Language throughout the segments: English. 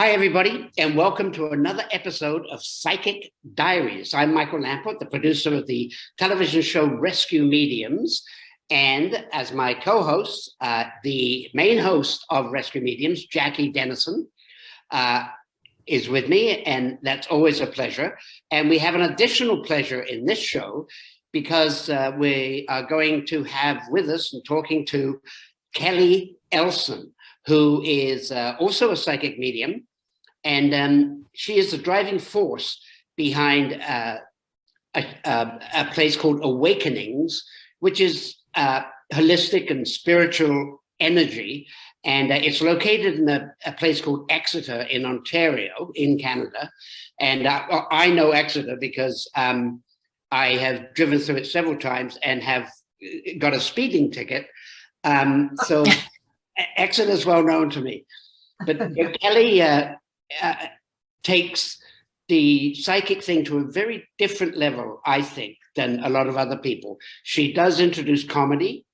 Hi, everybody, and welcome to another episode of Psychic Diaries. I'm Michael Lamport, the producer of the television show Rescue Mediums. And as my co-host, the main host of Rescue Mediums, Jackie Dennison, is with me, and that's always a pleasure. And we have an additional pleasure in this show because we are going to have with us and talking to Kelly Elson, who is also a psychic medium. And she is the driving force behind a place called Awakenings, which is holistic and spiritual energy. And it's located in a place called Exeter in Ontario, in Canada. And I know Exeter because I have driven through it several times and have got a speeding ticket. So Exeter is well known to me. But Kelly takes the psychic thing to a very different level, I think, than a lot of other people. She does introduce comedy.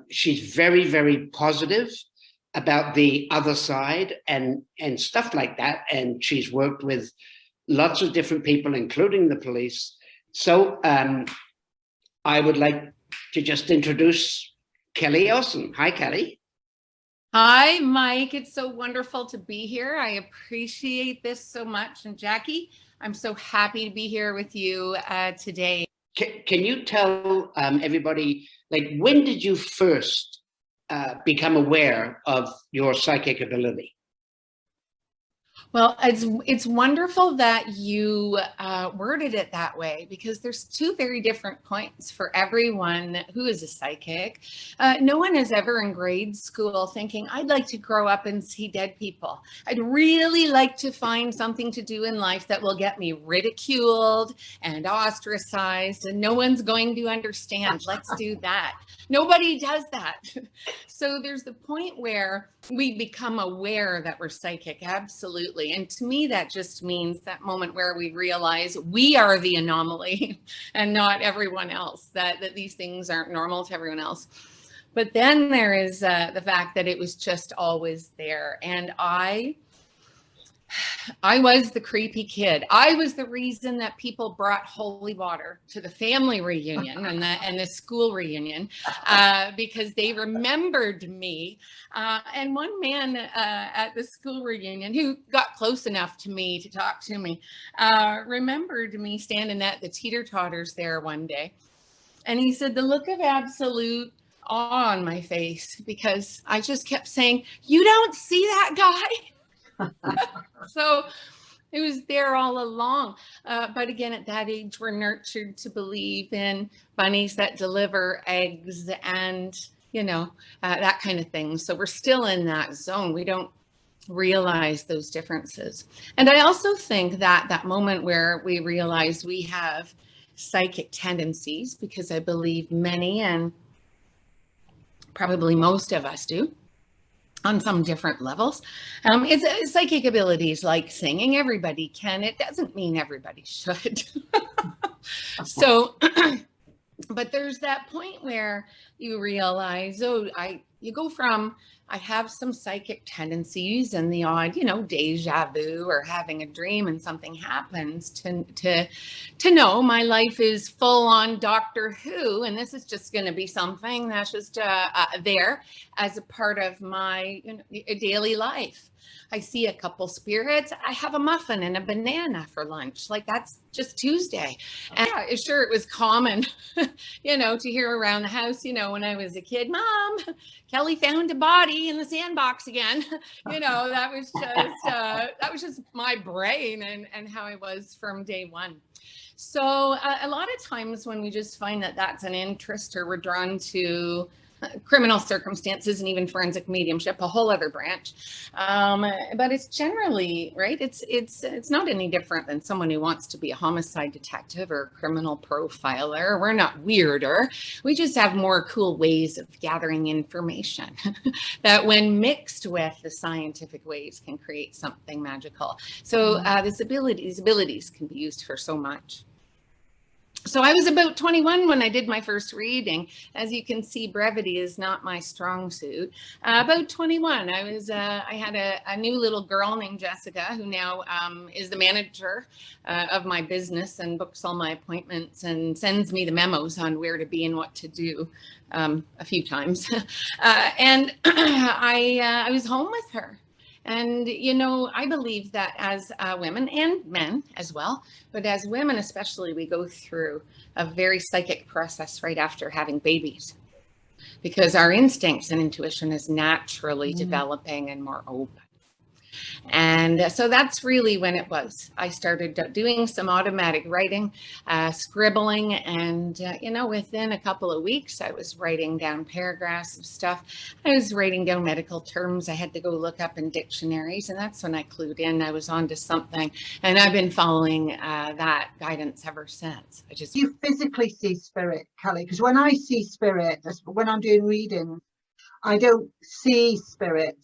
She's very, very positive about the other side and stuff like that. And she's worked with lots of different people, including the police. So I would like to just introduce Kelly Elson. Hi, Kelly. Hi, Mike. It's so wonderful to be here. I appreciate this so much. And Jackie, I'm so happy to be here with you today. Can you tell everybody, like, when did you first become aware of your psychic ability? Well, it's wonderful that you worded it that way, because there's two very different points for everyone who is a psychic. No one is ever in grade school thinking, I'd like to grow up and see dead people. I'd really like to find something to do in life that will get me ridiculed and ostracized, and no one's going to understand. Let's do that. Nobody does that. So there's the point where we become aware that we're psychic. Absolutely. And to me, that just means that moment where we realize we are the anomaly and not everyone else, that these things aren't normal to everyone else. But then there is the fact that it was just always there. And I was the creepy kid. I was the reason that people brought holy water to the family reunion and the school reunion because they remembered me. And one man at the school reunion who got close enough to me to talk to me remembered me standing at the teeter-totters there one day. And he said, the look of absolute awe on my face, because I just kept saying, you don't see that guy? So it was there all along. But again, at that age, we're nurtured to believe in bunnies that deliver eggs and, that kind of thing. So we're still in that zone. We don't realize those differences. And I also think that that moment where we realize we have psychic tendencies, because I believe many and probably most of us do, on some different levels. It's psychic abilities like singing. Everybody can. It doesn't mean everybody should. So, but there's that point where you realize, you go from, I have some psychic tendencies and the odd, deja vu or having a dream and something happens, to know my life is full on Doctor Who, and this is just going to be something that's just there as a part of my daily life. I see a couple spirits. I have a muffin and a banana for lunch. Like, that's just Tuesday. And yeah, sure, it was common, to hear around the house, when I was a kid, Mom, Kelly found a body in the sandbox again. That was just my brain and how I was from day one. So a lot of times when we just find that that's an interest, or we're drawn to criminal circumstances and even forensic mediumship, a whole other branch. But it's generally, right, it's not any different than someone who wants to be a homicide detective or a criminal profiler. We're not weirder. We just have more cool ways of gathering information that when mixed with the scientific ways can create something magical. So these abilities can be used for so much. So I was about 21 when I did my first reading. As you can see, brevity is not my strong suit. About 21, I had a new little girl named Jessica, who now is the manager of my business and books all my appointments and sends me the memos on where to be and what to do a few times. And I was home with her. And, you know, I believe that as women and men as well, but as women especially, we go through a very psychic process right after having babies, because our instincts and intuition is naturally developing and more open. And so that's really when it was. I started doing some automatic writing, scribbling, and, you know, within a couple of weeks, I was writing down paragraphs of stuff. I was writing down medical terms I had to go look up in dictionaries, and that's when I clued in. I was onto something, and I've been following that guidance ever since. You physically see spirit, Kelly? Because when I see spirit, when I'm doing reading, I don't see spirit.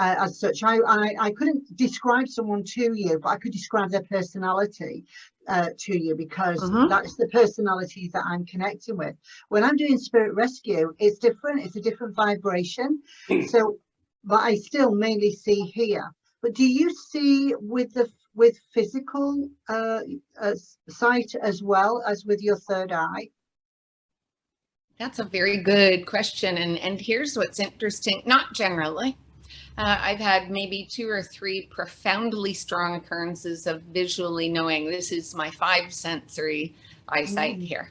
As such, I couldn't describe someone to you, but I could describe their personality to you, because that's the personalities that I'm connecting with. When I'm doing spirit rescue, it's different. It's a different vibration. So, but I still mainly see here. But do you see with physical sight as well as with your third eye? That's a very good question. And here's what's interesting, not generally. I've had maybe 2 or 3 profoundly strong occurrences of visually knowing this is my 5 sensory eyesight here.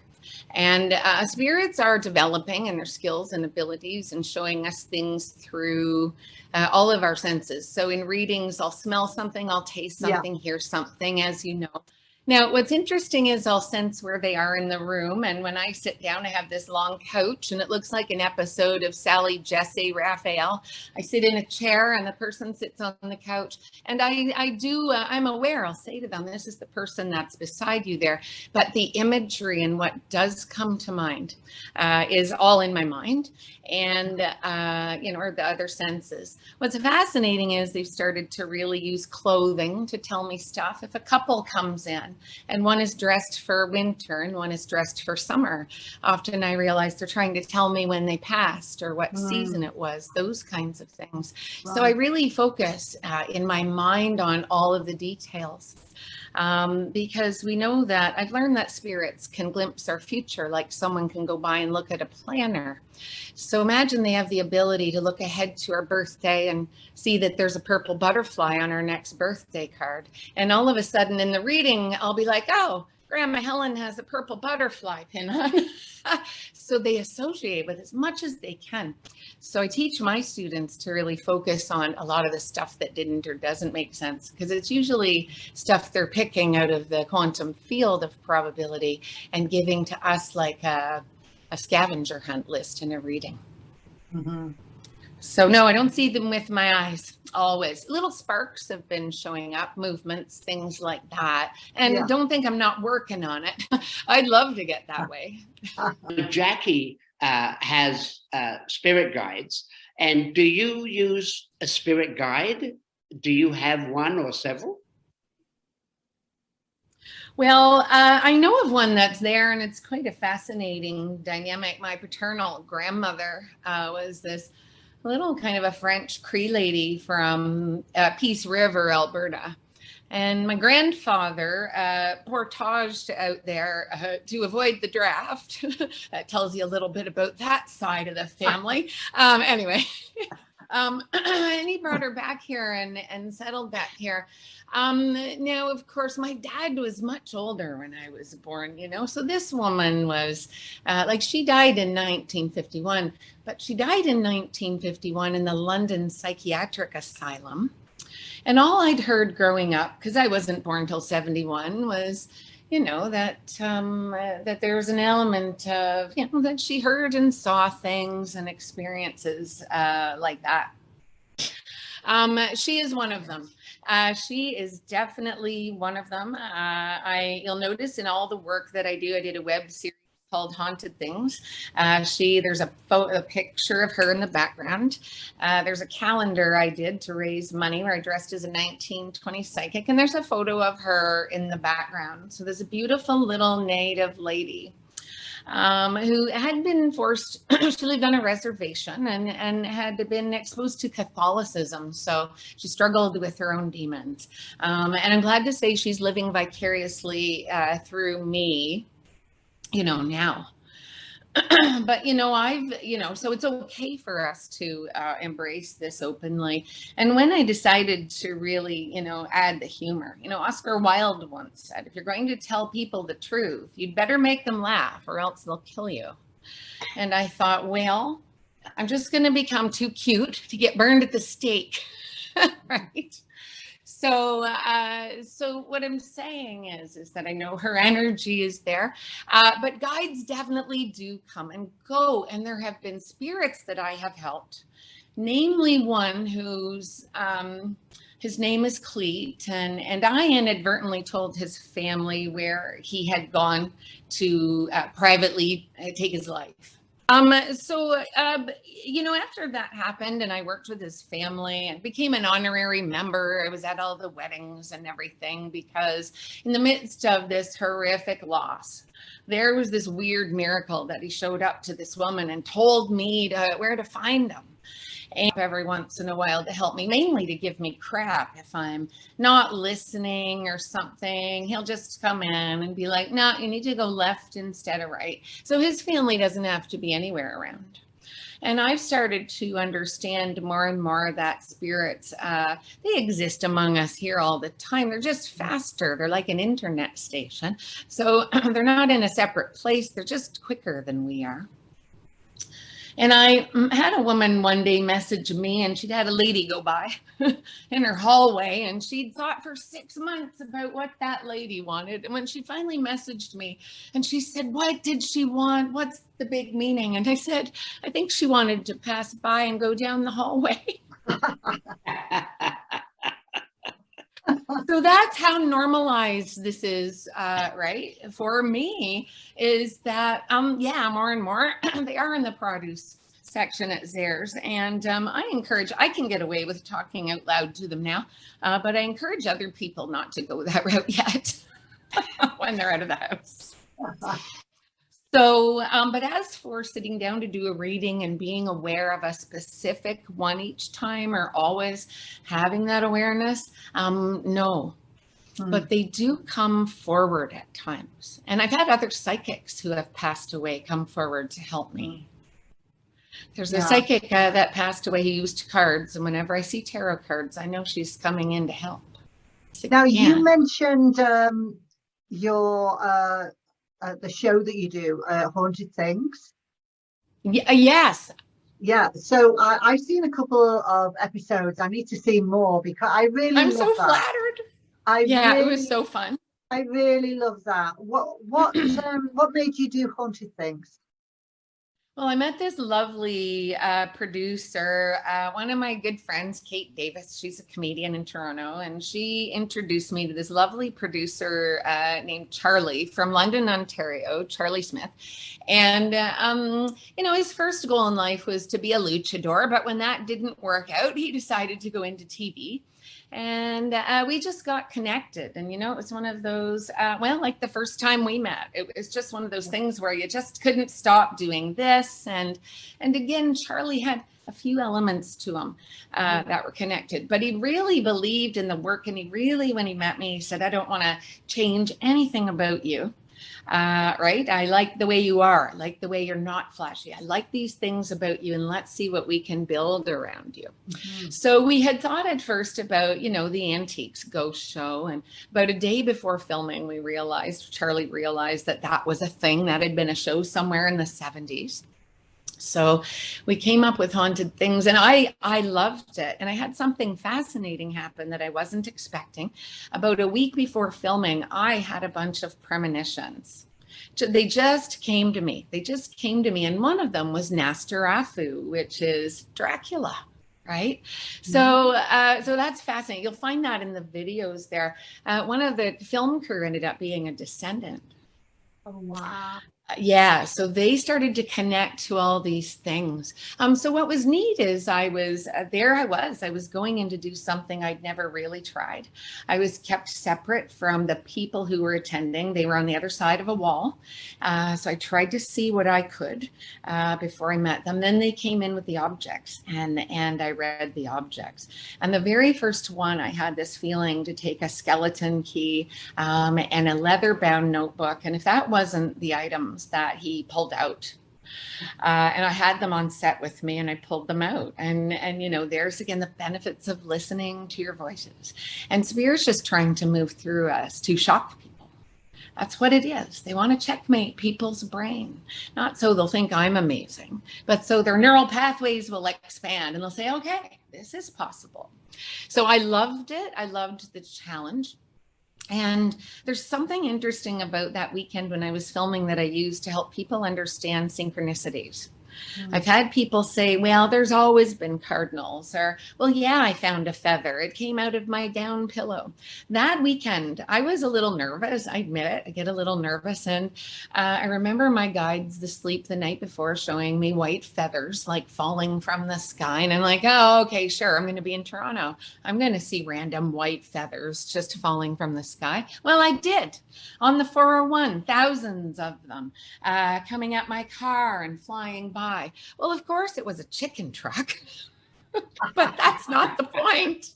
And spirits are developing in their skills and abilities and showing us things through all of our senses. So in readings, I'll smell something, I'll taste something, hear something, as you know. Now, what's interesting is I'll sense where they are in the room. And when I sit down, I have this long couch and it looks like an episode of Sally, Jesse, Raphael. I sit in a chair and the person sits on the couch. And I'm aware, I'll say to them, this is the person that's beside you there. But the imagery and what does come to mind is all in my mind and, you know, or the other senses. What's fascinating is they've started to really use clothing to tell me stuff. If a couple comes in, and one is dressed for winter and one is dressed for summer, often I realize they're trying to tell me when they passed or what season it was, those kinds of things. So I really focus in my mind on all of the details. Because we know that I've learned that spirits can glimpse our future, like someone can go by and look at a planner. So imagine they have the ability to look ahead to our birthday and see that there's a purple butterfly on our next birthday card. And all of a sudden in the reading, I'll be like, oh, Grandma Helen has a purple butterfly pin on. So they associate with as much as they can. So I teach my students to really focus on a lot of the stuff that didn't or doesn't make sense, because it's usually stuff they're picking out of the quantum field of probability and giving to us like a scavenger hunt list in a reading. So no, I don't see them with my eyes always. Little sparks have been showing up, movements, things like that. And don't think I'm not working on it. I'd love to get that way. Jackie has spirit guides. And do you use a spirit guide? Do you have one or several? Well, I know of one that's there, and it's quite a fascinating dynamic. My paternal grandmother was this little kind of a French Cree lady from Peace River, Alberta. And my grandfather portaged out there to avoid the draft. That tells you a little bit about that side of the family. Anyway, and he brought her back here and settled back here. Now, of course, my dad was much older when I was born, you know, so this woman was like, she died in 1951, but she died in 1951 in the London Psychiatric Asylum. And all I'd heard growing up, because I wasn't born until 71, was, you know, that that there was an element of, you know, that she heard and saw things and experiences like that. She is one of them. She is definitely one of them. You'll notice in all the work that I do, I did a web series called Haunted Things. There's a picture of her in the background. There's a calendar I did to raise money where I dressed as a 1920 psychic, and there's a photo of her in the background. So there's a beautiful little native lady who had been forced, she lived on a reservation and had been exposed to Catholicism. So she struggled with her own demons. And I'm glad to say she's living vicariously through me, now. But, so it's okay for us to embrace this openly. And when I decided to really, add the humor, Oscar Wilde once said, if you're going to tell people the truth, you'd better make them laugh or else they'll kill you. And I thought, well, I'm just going to become too cute to get burned at the stake. Right. So what I'm saying is that I know her energy is there, but guides definitely do come and go. And there have been spirits that I have helped, namely one whose his name is Cleet, and I inadvertently told his family where he had gone to privately take his life. After that happened and I worked with his family and became an honorary member, I was at all the weddings and everything, because in the midst of this horrific loss, there was this weird miracle that he showed up to this woman and told me where to find him. And every once in a while to help me, mainly to give me crap if I'm not listening or something. He'll just come in and be like, no, you need to go left instead of right. So his family doesn't have to be anywhere around. And I've started to understand more and more that spirits, they exist among us here all the time. They're just faster. They're like an internet station. So they're not in a separate place. They're just quicker than we are. And I had a woman one day message me, and she'd had a lady go by in her hallway, and she'd thought for 6 months about what that lady wanted. And when she finally messaged me and she said, what did she want? What's the big meaning? And I said, I think she wanted to pass by and go down the hallway. So that's how normalized this is, right? For me, is that, more and more, they are in the produce section at Zehrs. And I can get away with talking out loud to them now, but I encourage other people not to go that route yet when they're out of the house. So, but as for sitting down to do a reading and being aware of a specific one each time, or always having that awareness, no. But they do come forward at times. And I've had other psychics who have passed away come forward to help me. There's a psychic that passed away who used cards. And whenever I see tarot cards, I know she's coming in to help. Now, you mentioned your... the show that you do, Haunted Things. Yes. Yeah. So I've seen a couple of episodes. I need to see more because I really. I'm so flattered. It was so fun. I really love that. What made you do Haunted Things? Well, I met this lovely producer, one of my good friends, Kate Davis. She's a comedian in Toronto, and she introduced me to this lovely producer named Charlie from London, Ontario, Charlie Smith. And, his first goal in life was to be a luchador, but when that didn't work out, he decided to go into TV. And we just got connected. And, it was one of those, like the first time we met, it was just one of those things where you just couldn't stop doing this. And again, Charlie had a few elements to him that were connected, but he really believed in the work. And he really, when he met me, he said, I don't want to change anything about you. Right? I like the way you are. I like the way you're not flashy. I like these things about you, and let's see what we can build around you. Mm-hmm. So we had thought at first about, the Antiques Ghost Show, and about a day before filming, Charlie realized that was a thing that had been a show somewhere in the 70s. So we came up with Haunted Things, and I loved it. And I had something fascinating happen that I wasn't expecting. About a week before filming, I had a bunch of premonitions. They just came to me. And one of them was Nosferatu, which is Dracula. Right. So that's fascinating. You'll find that in the videos there. One of the film crew ended up being a descendant. Oh, wow. Yeah, so they started to connect to all these things. So what was neat is I was I was going in to do something I'd never really tried. I was kept separate from the people who were attending. They were on the other side of a wall. So I tried to see what I could before I met them. Then they came in with the objects, and I read the objects. And the very first one, I had this feeling to take a skeleton key and a leather bound notebook. And if that wasn't the items that he pulled out, and I had them on set with me, and I pulled them out, and you know, there's again the benefits of listening to your voices. And Spirit's just trying to move through us to shock people. That's what it is. They want to checkmate people's brain, not so they'll think I'm amazing, but so their neural pathways will expand and they'll say, okay, this is possible. So I loved it. I loved the challenge. And there's something interesting about that weekend when I was filming that I used to help people understand synchronicities. I've had people say, well, there's always been cardinals, or, well, yeah, I found a feather. It came out of my down pillow. That weekend, I was a little nervous. I admit it. I get a little nervous. And I remember my guides asleep the night before showing me white feathers like falling from the sky. And I'm like, oh, okay, sure. I'm going to be in Toronto. I'm going to see random white feathers just falling from the sky. Well, I did. On the 401, thousands of them coming at my car and flying by. Well, of course, it was a chicken truck, but that's not the point.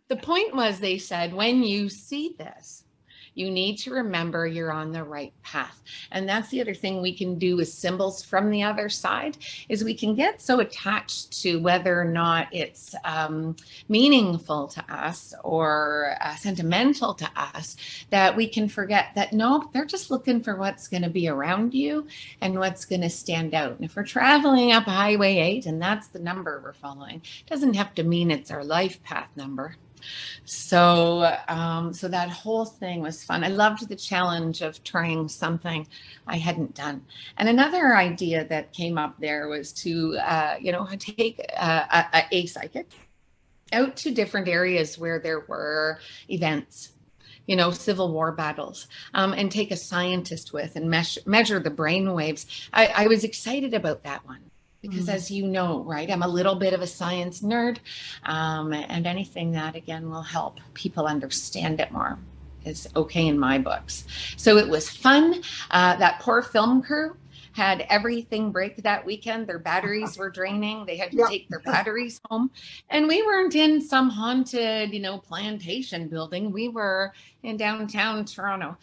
The point was, they said, when you see this, you need to remember you're on the right path. And that's the other thing we can do with symbols from the other side, is we can get so attached to whether or not it's meaningful to us or sentimental to us, that we can forget that, no, they're just looking for what's going to be around you and what's going to stand out. And if we're traveling up Highway 8 and that's the number we're following, it doesn't have to mean it's our life path number. So that whole thing was fun. I loved the challenge of trying something I hadn't done. And another idea that came up there was to, take a psychic out to different areas where there were events, Civil War battles, and take a scientist with and measure the brain waves. I was excited about that one. Because as you know, right, I'm a little bit of a science nerd, and anything that, again, will help people understand it more is okay in my books. So it was fun. That poor film crew had everything break that weekend. Their batteries were draining. They had to take their batteries home. And we weren't in some haunted, plantation building. We were in downtown Toronto.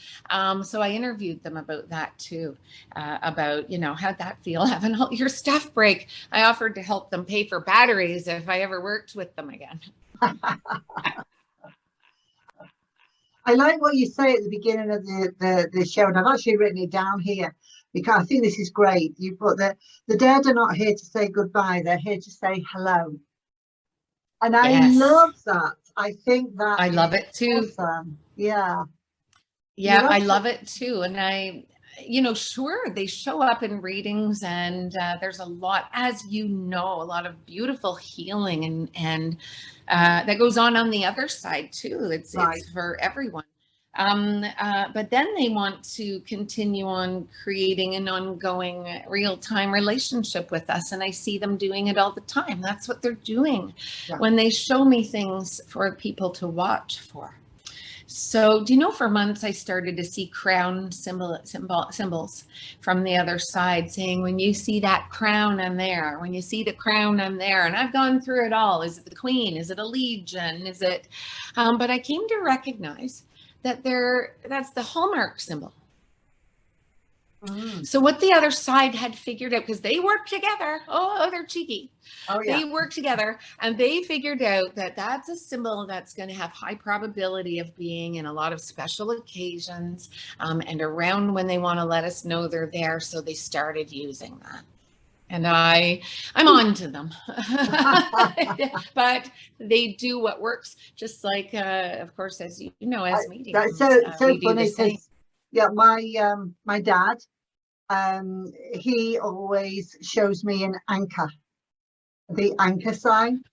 So I interviewed them about that too, about, how'd that feel, having all your stuff break. I offered to help them pay for batteries if I ever worked with them again. I like what you say at the beginning of the show, and I've actually written it down here because I think this is great. You put that the dead are not here to say goodbye, they're here to say hello. And I love that. I think that I love it too. Awesome. Yeah. Yeah, I love it too. And sure, they show up in readings, and there's a lot, as a lot of beautiful healing and that goes on the other side too. It's for everyone. But then they want to continue on creating an ongoing real-time relationship with us. And I see them doing it all the time. That's what they're doing when they show me things for people to watch for. So for months I started to see crown symbols from the other side, saying, when you see that crown, I'm there. When you see the crown, I'm there. And I've gone through it all. Is it the Queen? Is it a legion? Is it? But I came to recognize that that's the hallmark symbol. So what the other side had figured out, because they work together. Oh, they're cheeky. Oh, yeah. They work together, and they figured out that that's a symbol that's going to have high probability of being in a lot of special occasions and around when they want to let us know they're there. So they started using that. And I'm on to them, but they do what works, just like, of course, as you know, as mediums. That's so funny because, my dad, he always shows me an anchor, the anchor sign.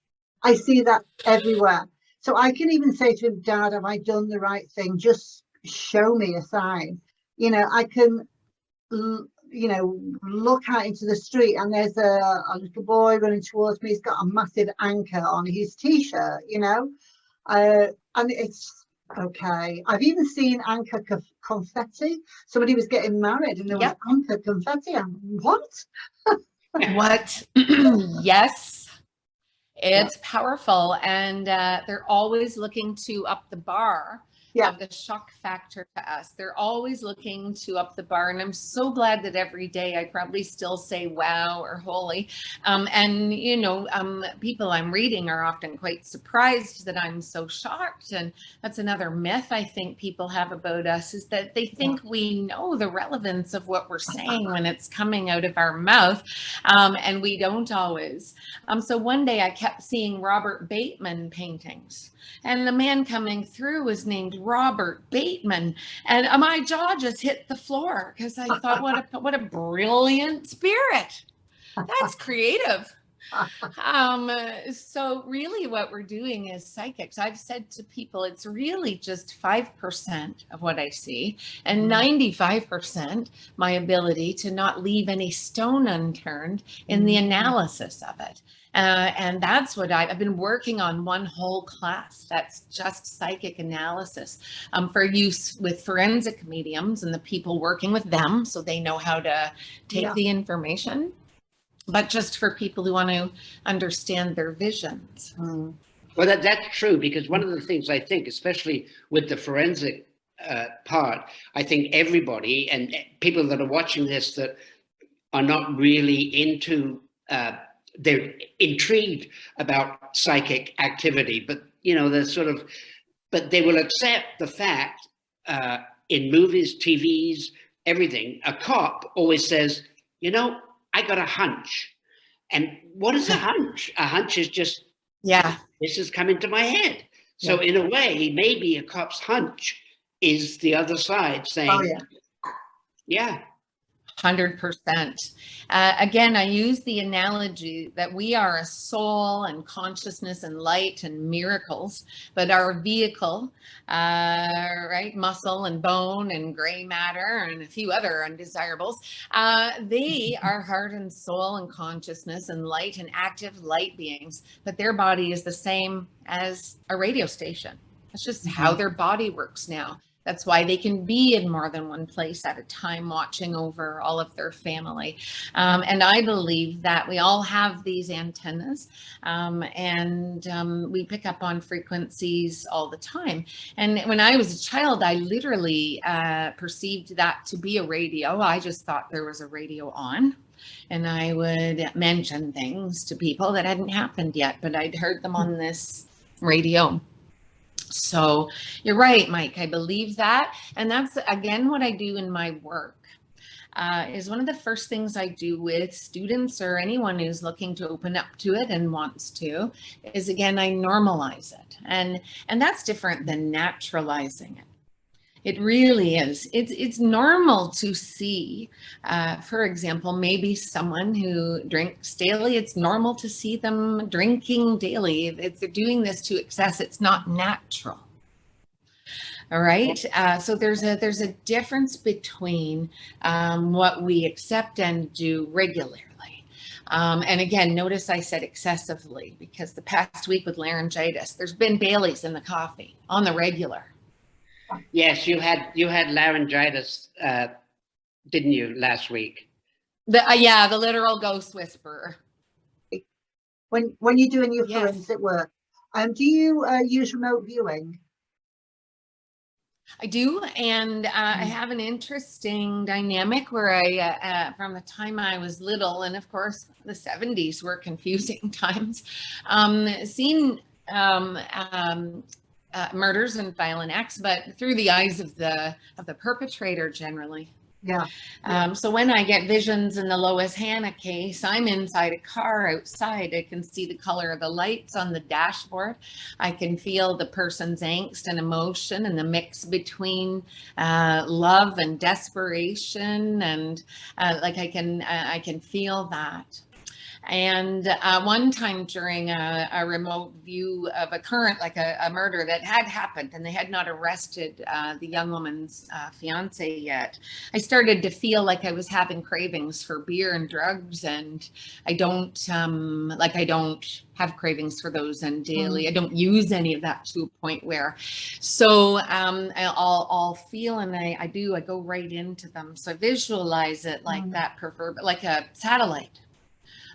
I see that everywhere. So I can even say to him, Dad, have I done the right thing? Just show me a sign. You know, I can, you know, look out into the street and there's a little boy running towards me. He's got a massive anchor on his t-shirt, you know, and it's okay. I've even seen anchor confetti. Somebody was getting married and there was anchor confetti. What? What? Yes, it's powerful, and they're always looking to up the bar of the shock factor to us. They're always looking to up the bar, and I'm so glad that every day I probably still say wow or holy. And you know, people I'm reading are often quite surprised that I'm so shocked, and that's another myth I think people have about us, is that they think we know the relevance of what we're saying when it's coming out of our mouth, and we don't always. So one day I kept seeing Robert Bateman paintings, and the man coming through was named Robert Bateman, and my jaw just hit the floor because I thought, what a brilliant spirit. That's creative. So really what we're doing as psychics, I've said to people, it's really just 5% of what I see, and 95% my ability to not leave any stone unturned in the analysis of it. And that's what I've been working on, one whole class that's just psychic analysis, for use with forensic mediums and the people working with them, so they know how to take the information, but just for people who want to understand their visions. Well, that's true, because one of the things I think, especially with the forensic part, I think everybody and people that are watching this that are not really into they're intrigued about psychic activity, but you know, they're sort of, but they will accept the fact in movies, TVs, everything, a cop always says, you know, I got a hunch. And what is a hunch? A hunch is just, this has come into my head. So in a way, maybe a cop's hunch is the other side saying, 100%. Again, I use the analogy that we are a soul and consciousness and light and miracles, but our vehicle, right, muscle and bone and gray matter and a few other undesirables, they are heart and soul and consciousness and light and active light beings, but their body is the same as a radio station. That's just how their body works now. That's why they can be in more than one place at a time, watching over all of their family. And I believe that we all have these antennas, and we pick up on frequencies all the time. And when I was a child, I literally perceived that to be a radio. I just thought there was a radio on, and I would mention things to people that hadn't happened yet, but I'd heard them on this radio. So you're right, Mike. I believe that. And that's, again, what I do in my work. Is one of the first things I do with students or anyone who's looking to open up to it and wants to, is, again, I normalize it. And that's different than naturalizing it. It really is. It's normal to see, for example, maybe someone who drinks daily. It's normal to see them drinking daily. They're doing this to excess. It's not natural. All right. So there's a difference between what we accept and do regularly. And again, notice I said excessively, because the past week with laryngitis, there's been Bailey's in the coffee on the regular. Yes, you had laryngitis, didn't you, last week? The literal ghost whisperer. When you're doing your forensic work, do you use remote viewing? I do, and I have an interesting dynamic where I, from the time I was little, and of course the 70s were confusing times, seen murders and violent acts, but through the eyes of the perpetrator generally. So when I get visions in the Lois Hannah case, I'm inside a car outside. I can see the color of the lights on the dashboard. I can feel the person's angst and emotion and the mix between love and desperation, and like I can feel that. And one time during a remote view of a current, like a murder that had happened, and they had not arrested the young woman's fiance yet, I started to feel like I was having cravings for beer and drugs, and I don't have cravings for those and daily. I don't use any of that to a point where, so I'll feel, and I go right into them. So I visualize it like that, like a satellite.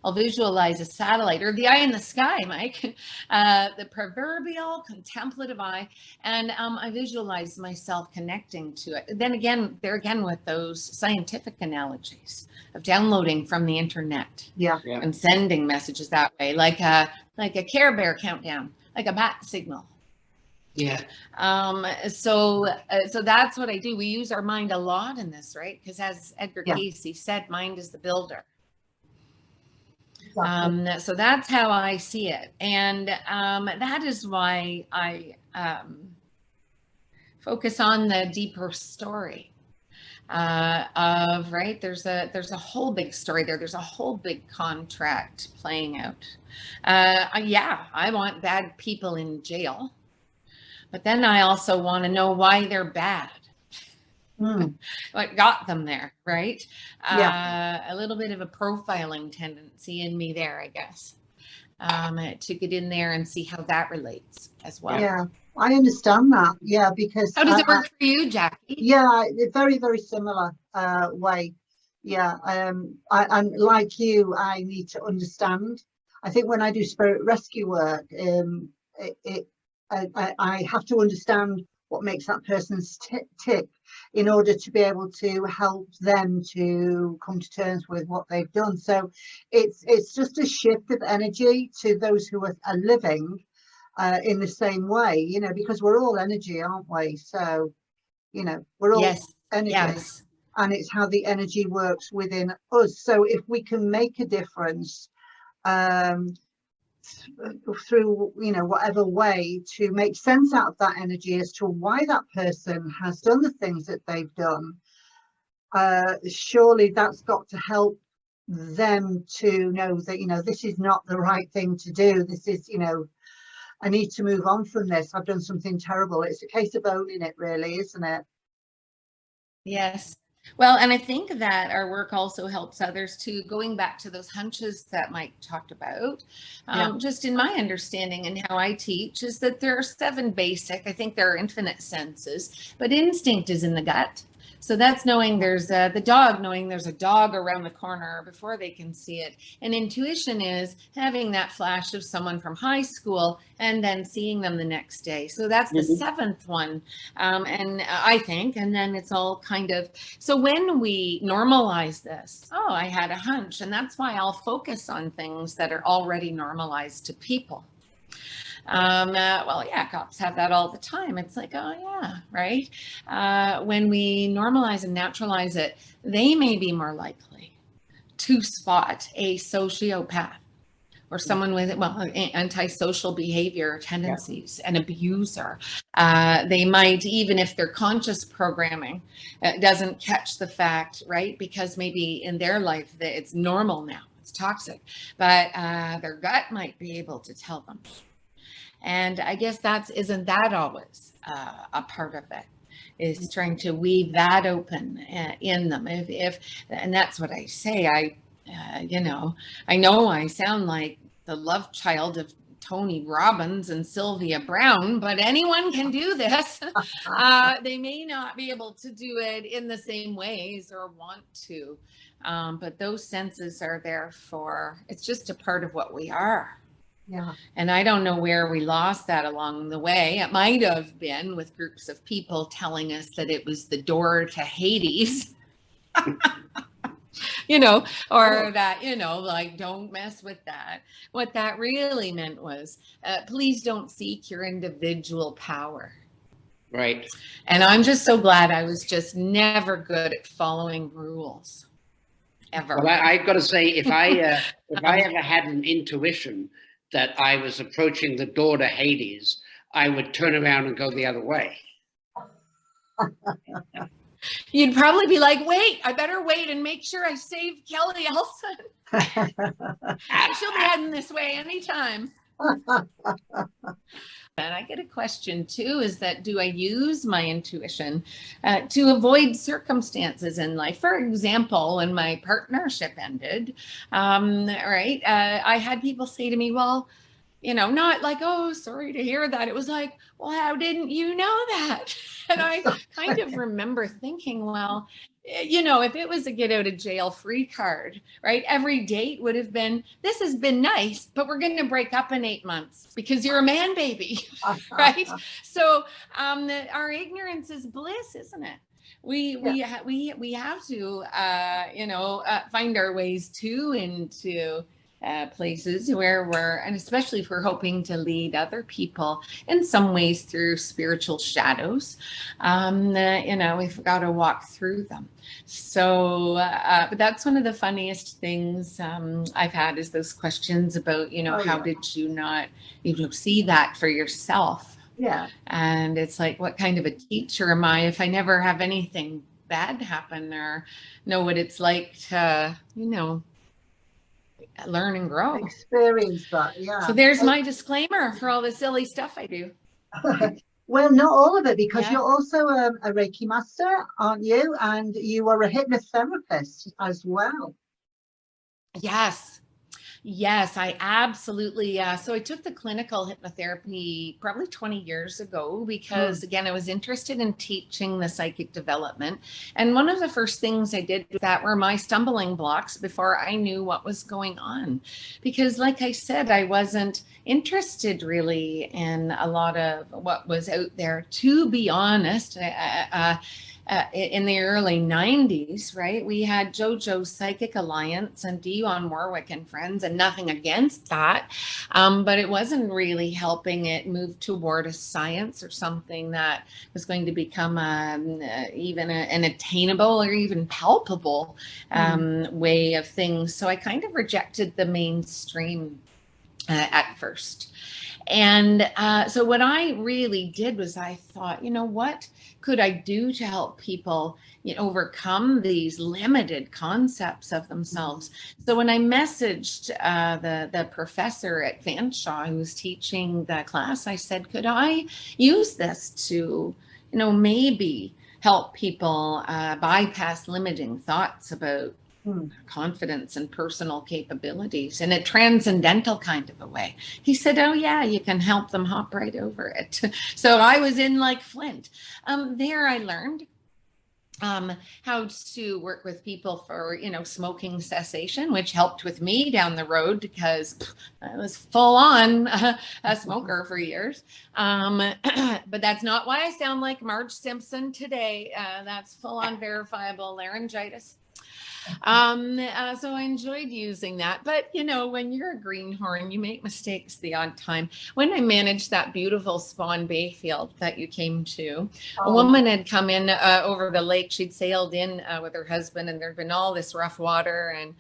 I'll visualize a satellite, or the eye in the sky, Mike, the proverbial contemplative eye. And I visualize myself connecting to it. Then again, with those scientific analogies of downloading from the internet, and sending messages that way, like a Care Bear countdown, like a bat signal. Yeah. So that's what I do. We use our mind a lot in this, right? Because as Edgar Cayce said, mind is the builder. So that's how I see it. And that is why I focus on the deeper story of, right, there's a whole big story there. There's a whole big contract playing out. I want bad people in jail, but then I also want to know why they're bad. What got them there, right? A little bit of a profiling tendency in me there, I guess, to get in there and see how that relates as well. Yeah, I understand that. Yeah, because how does it work for you, Jackie? Yeah, very, very similar way. Yeah, and like you, I need to understand. I think when I do spirit rescue work, I have to understand what makes that person tick in order to be able to help them to come to terms with what they've done. So it's just a shift of energy to those who are living in the same way, you know, because we're all energy, aren't we? So, you know, we're all energy, and it's how the energy works within us. So if we can make a difference through, you know, whatever way, to make sense out of that energy as to why that person has done the things that they've done, surely that's got to help them to know that, you know, this is not the right thing to do. This is, you know, I need to move on from this. I've done something terrible. It's a case of owning it, really, isn't it? Yes. Well, and I think that our work also helps others too, going back to those hunches that Mike talked about. Just in my understanding and how I teach is that there are 7 basic, I think there are infinite senses, but instinct is in the gut. So that's knowing there's the dog, knowing there's a dog around the corner before they can see it. And intuition is having that flash of someone from high school and then seeing them the next day. So that's the 7th one. And I think, and then it's all kind of, so when we normalize this, oh, I had a hunch. And that's why I'll focus on things that are already normalized to people. Well, yeah, cops have that all the time. It's like, oh yeah, right. When we normalize and naturalize it, they may be more likely to spot a sociopath or someone with, well, antisocial behavior tendencies, an abuser. They might, even if their conscious programming doesn't catch the fact, right? Because maybe in their life that it's normal now, it's toxic, but their gut might be able to tell them. And I guess isn't that always a part of it, is trying to weave that open in them. And that's what I say. You know I sound like the love child of Tony Robbins and Sylvia Brown, but anyone can do this. They may not be able to do it in the same ways or want to, but those senses are there it's just a part of what we are. Yeah. And I don't know where we lost that along the way. It might have been with groups of people telling us that it was the door to Hades, you know, or that, you know, like, don't mess with that. What that really meant was, please don't seek your individual power. Right. And I'm just so glad I was just never good at following rules. Ever. Well, I've got to say, if I ever had an intuition that I was approaching the door to Hades, I would turn around and go the other way. You'd probably be like, wait, I better wait and make sure I save Kelly Elson. She'll be heading this way anytime. And I get a question too, is that do I use my intuition to avoid circumstances in life? For example, when my partnership ended, I had people say to me, well, not like, oh, sorry to hear that. It was like, well, how didn't you know that? And I kind of remember thinking, well, if it was a get out of jail free card, right? Every date would have been, this has been nice, but we're going to break up in 8 months because you're a man baby, right? So our ignorance is bliss, isn't it? We have to, find our ways into places where and especially if we're hoping to lead other people in some ways through spiritual shadows, we've got to walk through them. So, but that's one of the funniest things I've had is those questions about, how did you not, see that for yourself? Yeah. And it's like, what kind of a teacher am I if I never have anything bad happen or know what it's like to, learn and grow. Experience that, yeah. So there's my disclaimer for all the silly stuff I do. Well, not all of it, because you're also a Reiki master, aren't you? And you are a hypnotherapist as well. Yes, I absolutely. So I took the clinical hypnotherapy probably 20 years ago because, again, I was interested in teaching the psychic development. And one of the first things I did that were my stumbling blocks before I knew what was going on. Because like I said, I wasn't interested really in a lot of what was out there, to be honest. In the early 90s, right? We had JoJo's Psychic Alliance and Dionne Warwick and friends, and nothing against that. But it wasn't really helping it move toward a science or something that was going to become even an attainable or even palpable way of things. So I kind of rejected the mainstream at first. And so what I really did was I thought, what could I do to help people overcome these limited concepts of themselves? So when I messaged the professor at Fanshawe who was teaching the class, I said, could I use this to, maybe help people bypass limiting thoughts about confidence and personal capabilities in a transcendental kind of a way? He said, oh yeah, you can help them hop right over it. So I was in like Flint. There I learned how to work with people for, smoking cessation, which helped with me down the road because I was full on a smoker for years. But that's not why I sound like Marge Simpson today. That's full on verifiable laryngitis. So I enjoyed using that. But, when you're a greenhorn, you make mistakes the odd time. When I managed that beautiful Spawn Bay field that you came to, a woman had come in over the lake. She'd sailed in with her husband, and there'd been all this rough water, and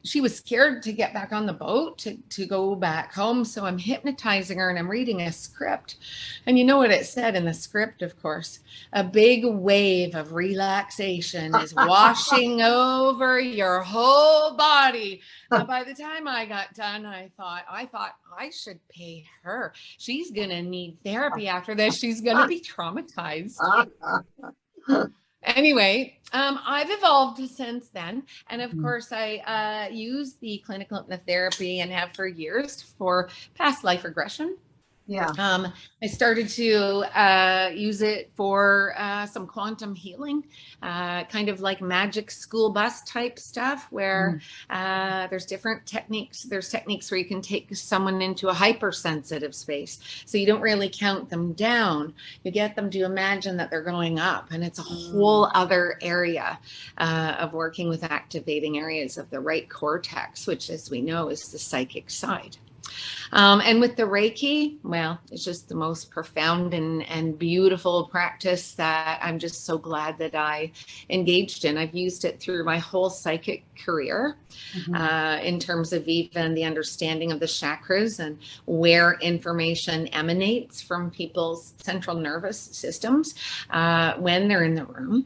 she was scared to get back on the boat to go back home. So I'm hypnotizing her and I'm reading a script. And you know what it said in the script, of course? A big wave of relaxation is washing over your whole body. By the time I got done, I thought I should pay her. She's going to need therapy after this. She's going to be traumatized. Anyway, I've evolved since then. And of course, I use the clinical hypnotherapy and have for years for past life regression. Yeah. I started to use it for some quantum healing, kind of like magic school bus type stuff where there's different techniques. There's techniques where you can take someone into a hypersensitive space. So you don't really count them down. You get them to imagine that they're going up, and it's a whole other area of working with activating areas of the right cortex, which, as we know, is the psychic side. And with the Reiki, well, it's just the most profound and beautiful practice that I'm just so glad that I engaged in. I've used it through my whole psychic career, in terms of even the understanding of the chakras and where information emanates from people's central nervous systems when they're in the room.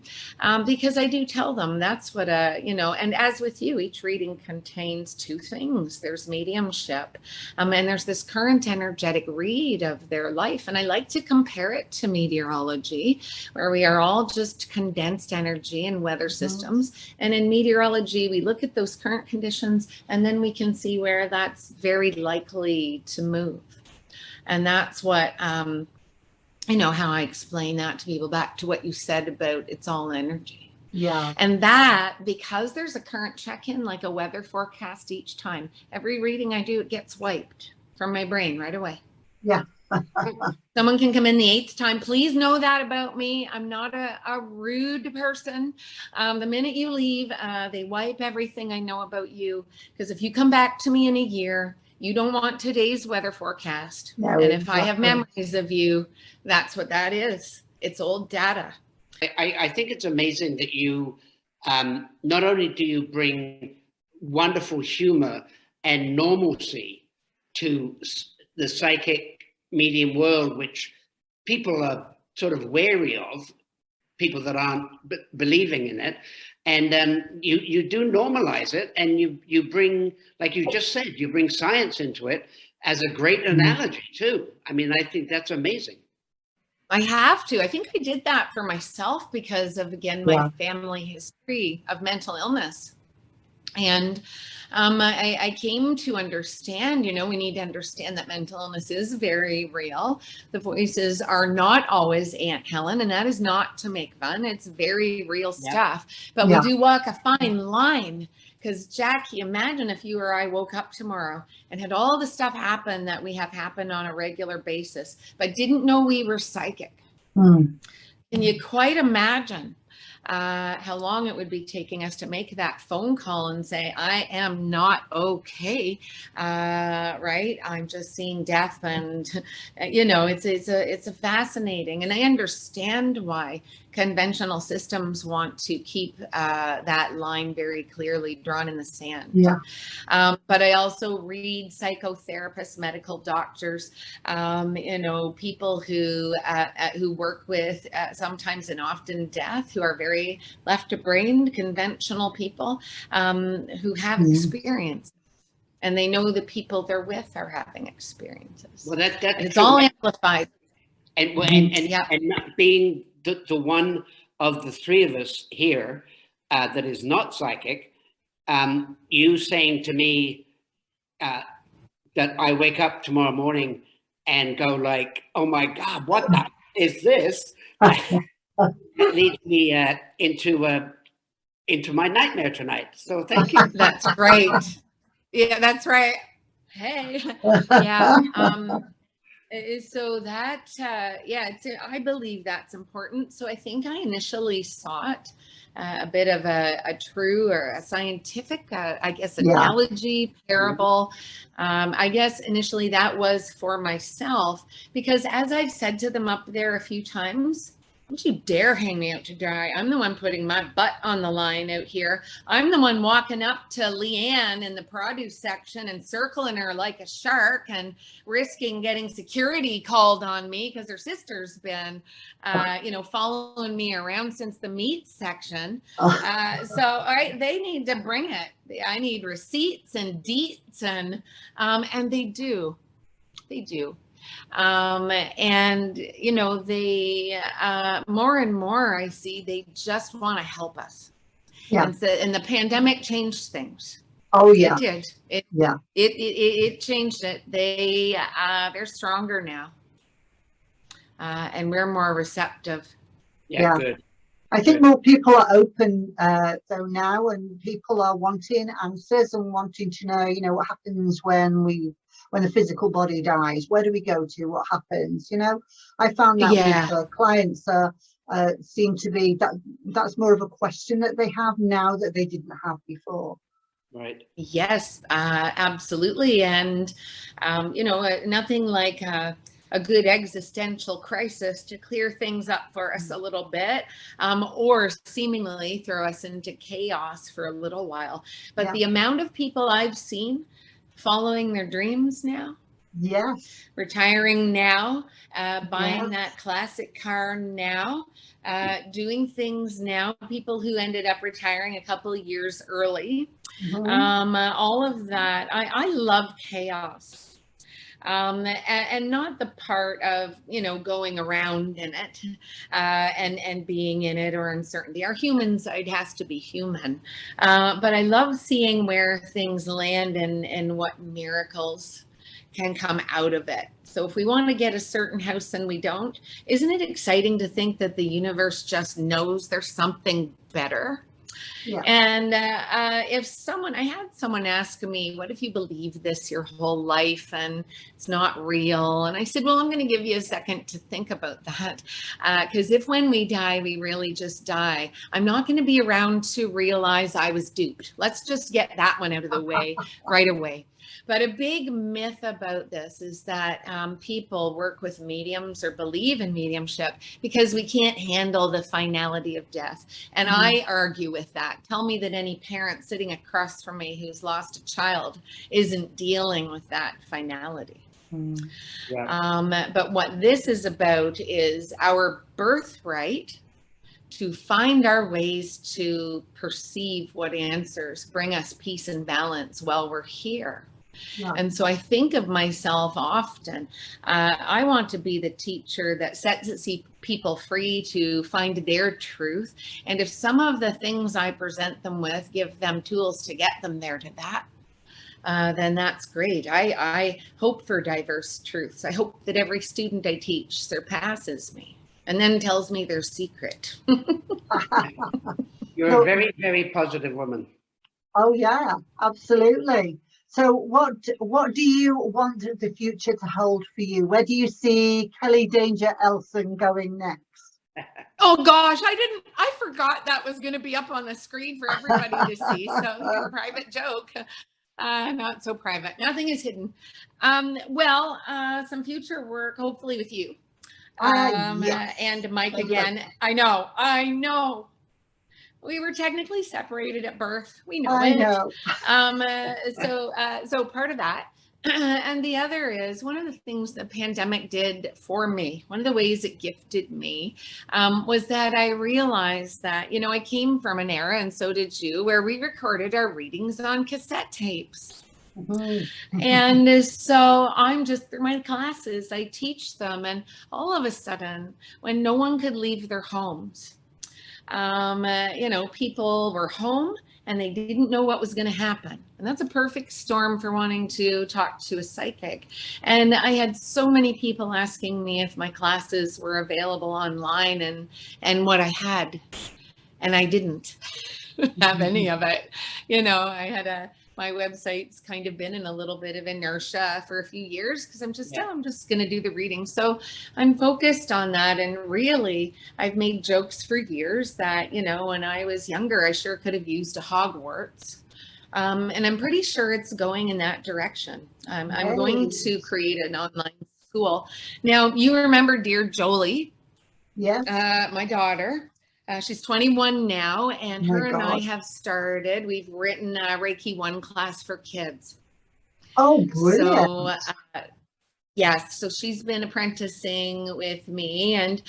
Because I do tell them that's what, and as with you, each reading contains two things. There's mediumship, and there's this current energetic read of their life. And I like to compare it to meteorology, where we are all just condensed energy and weather systems. And in meteorology, we look at those current conditions, and then we can see where that's very likely to move. And that's what, how I explain that to people, back to what you said about it's all energy. Yeah. And that, because there's a current check-in, like a weather forecast each time, every reading I do, it gets wiped from my brain right away. Yeah. Someone can come in the 8th time. Please know that about me. I'm not a rude person. The minute you leave, they wipe everything I know about you. Because if you come back to me in a year, you don't want today's weather forecast. No, and if exactly. I have memories of you, that's what that is. It's old data. I think it's amazing that you, not only do you bring wonderful humor and normalcy to the psychic medium world, which people are sort of wary of, people that aren't believing in it, and you do normalize it, and you bring, like you just said, you bring science into it as a great analogy too. I mean, I think that's amazing. I have to. I think I did that for myself because of, again, my family history of mental illness. And I came to understand, we need to understand that mental illness is very real. The voices are not always Aunt Helen, and that is not to make fun. It's very real stuff. But we do walk a fine line. Because Jackie, imagine if you or I woke up tomorrow and had all the stuff happen that we have happen on a regular basis, but didn't know we were psychic. Can you quite imagine how long it would be taking us to make that phone call and say, I am not okay, right? I'm just seeing death, and it's a fascinating, and I understand why conventional systems want to keep that line very clearly drawn in the sand. But I also read psychotherapists, medical doctors, people who work with sometimes and often death, who are very left-brained, conventional people who have experience. And they know the people they're with are having experiences. Well, that's it's all amplified. And not being the one of the three of us here that is not psychic, you saying to me that I wake up tomorrow morning and go like, oh my God, what the is this? It leads me into my nightmare tonight. So thank you. That's right. Yeah, that's right. Hey, yeah. So that, I believe that's important. So I think I initially sought a bit of a true or a scientific, analogy, parable. I guess initially that was for myself, because as I've said to them up there a few times, don't you dare hang me out to dry. I'm the one putting my butt on the line out here. I'm the one walking up to Leanne in the produce section and circling her like a shark and risking getting security called on me because her sister's been, following me around since the meat section. They need to bring it. I need receipts and deets and they do. They do. They more and more I see they just want to help us. And the pandemic changed things. Oh yeah, it did. It changed it. They're stronger now, and we're more receptive. Good. I think more people are open though now, and people are wanting answers and wanting to know, what happens when the physical body dies. Where do we go to? What happens? I found that with clients seem to be that's more of a question that they have now that they didn't have before. Right. Yes, absolutely. And, nothing like a good existential crisis to clear things up for us a little bit, or seemingly throw us into chaos for a little while. But the amount of people I've seen following their dreams now, Yes. retiring now, buying that classic car now, doing things now, people who ended up retiring a couple of years early, all of that. I love chaos. And not the part of, going around in it and being in it, or uncertainty. Our human side has to be human. But I love seeing where things land and what miracles can come out of it. So if we want to get a certain house and we don't, isn't it exciting to think that the universe just knows there's something better? Yeah. And I had someone ask me, what if you believe this your whole life and it's not real? And I said, well, I'm going to give you a second to think about that. Because if when we die, we really just die, I'm not going to be around to realize I was duped. Let's just get that one out of the way right away. But a big myth about this is that people work with mediums or believe in mediumship because we can't handle the finality of death. And I argue with that. Tell me that any parent sitting across from me who's lost a child isn't dealing with that finality. But what this is about is our birthright to find our ways to perceive what answers bring us peace and balance while we're here. Yeah. And so I think of myself often, I want to be the teacher that sets people free to find their truth. And if some of the things I present them with give them tools to get them there to that, then that's great. I hope for diverse truths. I hope that every student I teach surpasses me and then tells me their secret. You're a very, very positive woman. Oh, yeah, absolutely. So what do you want the future to hold for you? Where do you see Kelly Danger Elson going next? Oh gosh, I forgot that was going to be up on the screen for everybody to see. So private joke. Not so private. Nothing is hidden. Some future work, hopefully with you. Yes. And Mike again. I know. We were technically separated at birth. We know it. So part of that. And the other is one of the things the pandemic did for me. One of the ways it gifted me was that I realized that, I came from an era, and so did you, where we recorded our readings on cassette tapes. And so I'm just through my classes, I teach them. And all of a sudden, when no one could leave their homes, people were home and they didn't know what was going to happen. And that's a perfect storm for wanting to talk to a psychic. And I had so many people asking me if my classes were available online and what I had. And I didn't have any of it. I had my website's kind of been in a little bit of inertia for a few years because I'm just going to do the reading. So I'm focused on that. And really, I've made jokes for years that, when I was younger, I sure could have used a Hogwarts. And I'm pretty sure it's going in that direction. I'm going to create an online school. Now, you remember dear Jolie? Yes. My daughter. She's 21 now, and her and I have started. We've written a Reiki 1 class for kids. Oh, brilliant. So, yes, so she's been apprenticing with me, and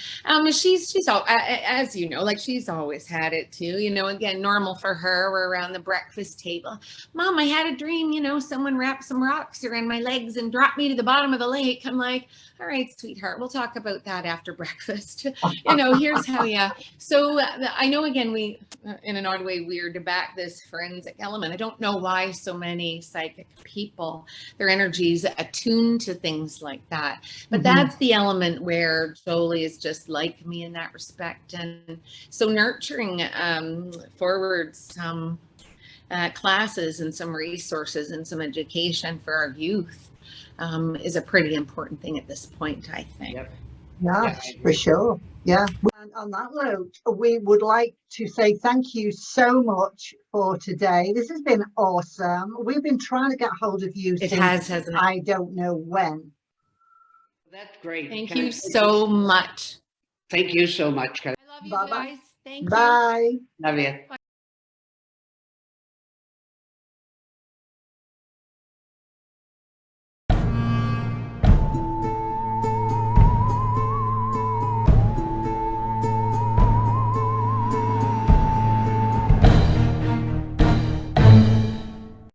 she's as you know, like she's always had it too. Again, normal for her. We're around the breakfast table. Mom, I had a dream. Someone wrapped some rocks around my legs and dropped me to the bottom of the lake. I'm like, all right, sweetheart, we'll talk about that after breakfast. Here's how you. So I know, again, we, in an odd way, we're to back this forensic element. I don't know why so many psychic people, their energies attuned to things like that. But that's the element where Jolie is just like me in that respect. And so nurturing forward some classes and some resources and some education for our youth is a pretty important thing at this point, I think. Yes, for sure. Yeah. And on that note, we would like to say thank you so much for today. This has been awesome. We've been trying to get hold of you It since has, hasn't it? I don't know when. That's great. Thank you so much. Thank you so much, Kelly. I love you Bye-bye. guys. Thank you. Bye. Love you.